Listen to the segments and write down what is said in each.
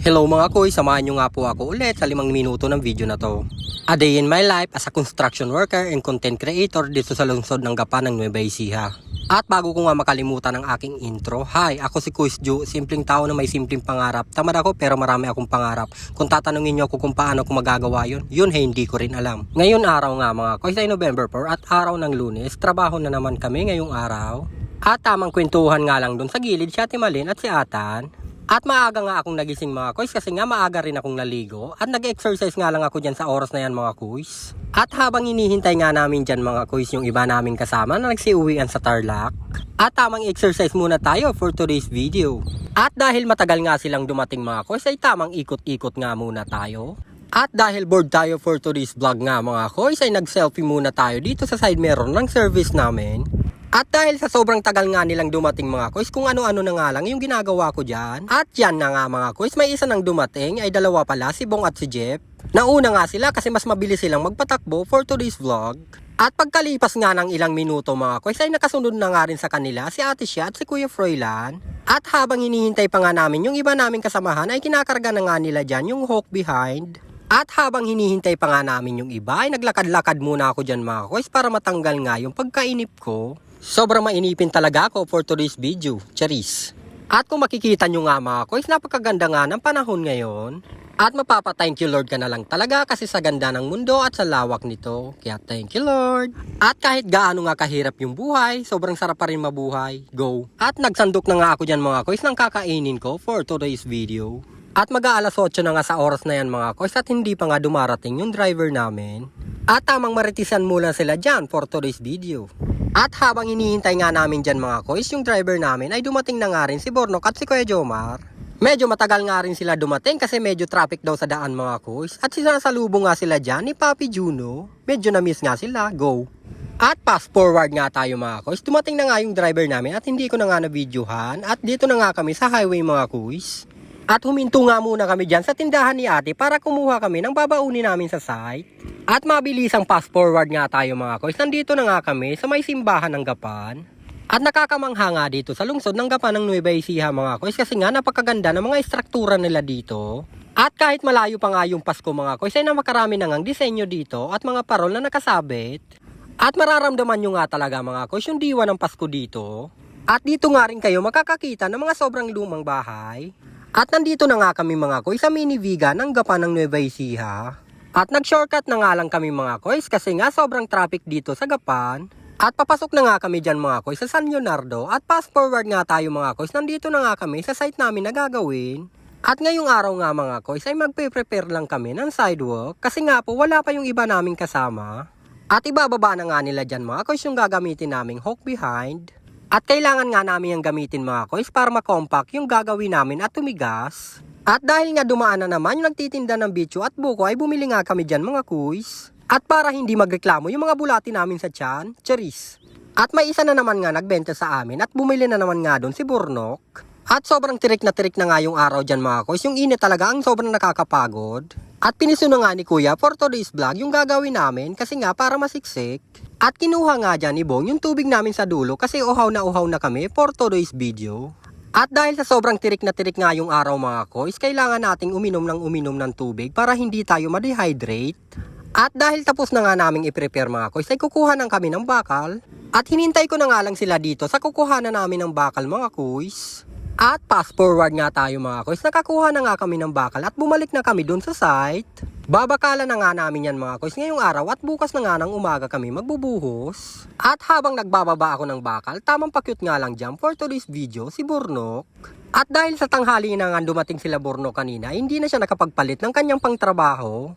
Hello mga koy, samahan nyo nga po ako ulit sa 5 minuto ng video na to. A day in my life as a construction worker and content creator dito sa lungsod ng Gapan ng Nueva Ecija. At bago ko nga makalimutan ang aking intro, hi, ako si Kuis Ju, simpleng tao na may simpleng pangarap. Tamad ako pero marami akong pangarap. Kung tatanungin nyo ako kung paano ko magagawa yun hindi ko rin alam. Ngayon araw nga mga koy, ay November 4 at araw ng Lunes, trabaho na naman kami ngayong araw. At tamang kwentuhan nga lang dun sa gilid si Ate Malin at si Atan. At maaga nga akong nagising mga kuys kasi nga maaga rin akong naligo at nag-exercise nga lang ako dyan sa oras na yan mga kuys. At habang hinihintay nga namin dyan mga kuys yung iba naming kasama na nagsiuwian sa Tarlac. At tamang exercise muna tayo for today's video. At dahil matagal nga silang dumating mga kuys ay tamang ikot-ikot nga muna tayo. At dahil bored tayo for today's vlog nga mga kuys ay nag-selfie muna tayo dito sa side mirror ng service namin. At dahil sa sobrang tagal nga nilang dumating mga kuys, kung ano-ano na nga lang yung ginagawa ko dyan. At yan na nga mga kuys, may isa nang dumating, ay dalawa pala, si Bong at si Jeff. Nauna nga sila kasi mas mabilis silang magpatakbo for today's vlog. At pagkalipas nga ng ilang minuto mga kuys, ay nakasunod na nga rin sa kanila si Ate Shia at si Kuya Froilan. At habang hinihintay pa nga namin yung iba naming kasamahan, ay kinakarga na nga nila dyan yung hawk behind. At habang hinihintay pa nga namin yung iba, ay naglakad-lakad muna ako dyan mga kuys para matanggal nga yung pagkainip ko. Sobrang mainipin talaga ako for today's video, charis. At kung makikita nyo nga mga kuys, napakaganda nga ng panahon ngayon. At mapapa-thank you Lord ka na lang talaga kasi sa ganda ng mundo at sa lawak nito. Kaya thank you Lord. At kahit gaano nga kahirap yung buhay, sobrang sarap pa rin mabuhay. Go! At nagsandok na nga ako dyan mga kuys ng kakainin ko for today's video. At mag-aalas 8 na nga sa oras na yan mga kuys at hindi pa nga dumarating yung driver namin. At tamang maritisan muna sila dyan for today's video. At habang hinihintay nga namin dyan mga kuys, yung driver namin ay dumating na nga rin si Bornok at si Kuya Jomar. Medyo matagal nga rin sila dumating kasi medyo traffic daw sa daan mga kuys. At sinasalubong nga sila dyan ni Papi Juno. Medyo na-miss nga sila, go! At fast forward nga tayo mga kuys, dumating na nga yung driver namin at hindi ko na nga na-videohan. At dito na nga kami sa highway mga kuys. At huminto nga muna kami dyan sa tindahan ni ate para kumuha kami ng babaunin namin sa site. At mabilisang fast forward nga tayo mga kuys, nandito na nga kami sa may simbahan ng Gapan. At nakakamangha nga dito sa lungsod ng Gapan ng Nueva Ecija mga kuys kasi nga napakaganda ng mga istruktura nila dito. At kahit malayo pa nga yung Pasko mga kuys ay napakarami na ngang disenyo dito at mga parol na nakasabit. At mararamdaman nyo nga talaga mga kuys yung diwa ng Pasko dito. At dito nga rin kayo makakakita ng mga sobrang lumang bahay. At nandito na nga kami mga kuys sa mini Viga ng Gapan ng Nueva Ecija. At nag-shortcut na nga lang kami mga kuys kasi nga sobrang traffic dito sa Gapan. At papasok na nga kami dyan mga kuys sa San Leonardo. At fast forward nga tayo mga kuys, nandito na nga kami sa site namin na gagawin. At ngayong araw nga mga kuys ay magpe-prepare lang kami ng sidewalk. Kasi nga po wala pa yung iba naming kasama. At ibababa na nga nila dyan mga kuys yung gagamitin naming hawk behind. At kailangan nga namin yung gamitin mga kuys para makompact yung gagawin namin at tumigas. At dahil nga dumaan na naman yung nagtitinda ng bitso at buko ay bumili nga kami dyan mga kuys. At para hindi magreklamo yung mga bulati namin sa tiyan, charis. At may isa na naman nga nagbenta sa amin at bumili na naman nga doon si Bornok. At sobrang tirik na nga yung araw dyan mga kuys. Yung init talaga ang sobrang nakakapagod. At piniso na nga ni Kuya for today's vlog yung gagawin namin kasi nga para masiksik. At kinuha nga dyan ni Bong yung tubig namin sa dulo kasi uhaw na kami for today's video. At dahil sa sobrang tirik na nga yung araw mga kuys, kailangan nating uminom ng tubig para hindi tayo ma-dehydrate. At dahil tapos na nga naming i-prepare mga kuys, ay kukuha na kami ng bakal. At hinintay ko na nga lang sila dito sa kukuhanan namin ng bakal mga kuys. At fast forward nga tayo mga kuys, nakakuha na nga kami ng bakal at bumalik na kami dun sa site. Babakala na nga namin yan mga kuys ngayong araw at bukas na nga ng umaga kami magbubuhos. At habang nagbababa ako ng bakal, tamang pakyut nga lang dyan for today's video si Bornok. At dahil sa tanghali na nga dumating sila Bornok kanina, hindi na siya nakapagpalit ng kanyang pangtrabaho.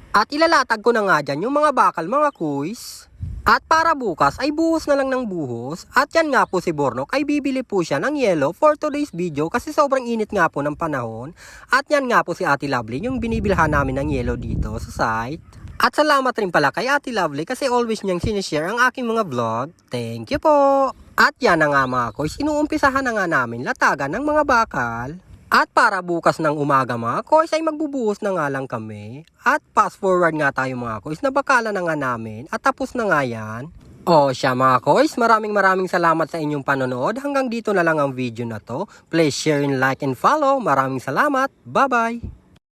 At ilalatag ko na nga dyan yung mga bakal mga kuys. At para bukas ay buhos na lang ng buhos. At yan nga po si Bornok ay bibili po siya ng yellow for today's video kasi sobrang init nga po ng panahon. At yan nga po si Ate Lovely yung binibilhan namin ng yellow dito sa site. At salamat rin pala kay Ate Lovely kasi always niyang sinishare ang aking mga vlog. Thank you po! At yan na nga mga kuys, inuumpisahan na nga namin latagan ng mga bakal. At para bukas ng umaga mga kuys ay magbubuhos na nga lang kami. At fast forward nga tayo mga kuys, nabakala na nga namin at tapos na nga yan. O siya mga koys, maraming salamat sa inyong panonood. Hanggang dito na lang ang video na to. Please share and like and follow. Maraming salamat. Bye-bye!